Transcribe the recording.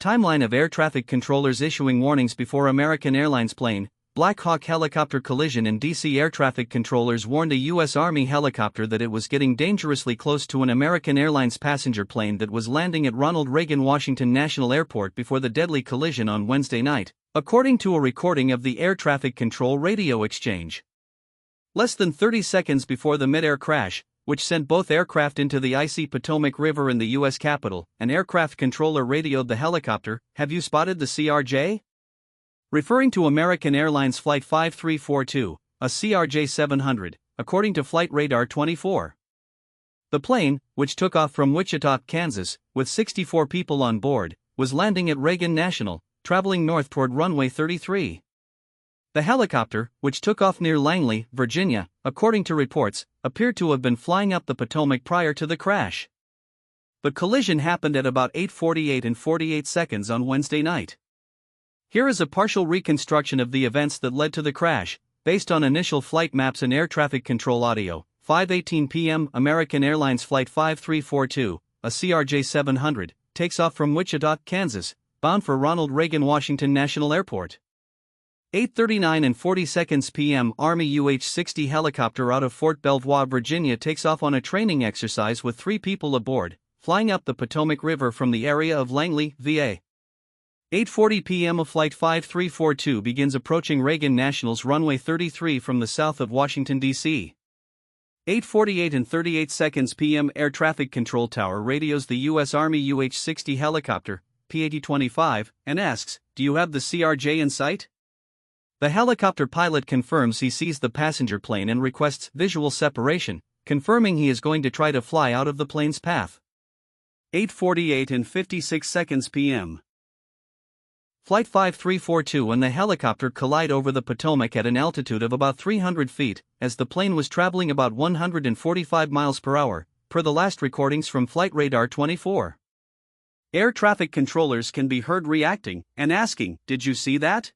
Timeline of air traffic controllers issuing warnings before American Airlines plane, Black Hawk helicopter collision in D.C. Air traffic controllers warned a U.S. Army helicopter that it was getting dangerously close to an American Airlines passenger plane that was landing at Ronald Reagan Washington National Airport before the deadly collision on Wednesday night, according to a recording of the air traffic control radio exchange. Less than 30 seconds before the mid-air crash, which sent both aircraft into the icy Potomac River in the U.S. Capitol, an aircraft controller radioed the helicopter, "Have you spotted the CRJ?" Referring to American Airlines Flight 5342, a CRJ 700, according to Flight Radar 24. The plane, which took off from Wichita, Kansas, with 64 people on board, was landing at Reagan National, traveling north toward runway 33. The helicopter, which took off near Langley, Virginia, according to reports, appeared to have been flying up the Potomac prior to the crash. The collision happened at about 8:48 and 48 seconds on Wednesday night. Here is a partial reconstruction of the events that led to the crash, based on initial flight maps and air traffic control audio. 5:18 p.m. American Airlines Flight 5342, a CRJ 700, takes off from Wichita, Kansas, bound for Ronald Reagan Washington National Airport. 8:39 and 40 seconds p.m. Army UH-60 helicopter out of Fort Belvoir, Virginia takes off on a training exercise with 3 people aboard, flying up the Potomac River from the area of Langley, VA. 8:40 p.m. a Flight 5342 begins approaching Reagan National's runway 33 from the south of Washington, D.C. 8:48 and 38 seconds p.m. Air Traffic Control Tower radios the U.S. Army UH-60 helicopter, P-8025, and asks, "Do you have the CRJ in sight?" The helicopter pilot confirms he sees the passenger plane and requests visual separation, confirming he is going to try to fly out of the plane's path. 8:48 and 56 seconds p.m. Flight 5342 and the helicopter collide over the Potomac at an altitude of about 300 feet, as the plane was traveling about 145 miles per hour, per the last recordings from Flight Radar 24. Air traffic controllers can be heard reacting and asking, "Did you see that?"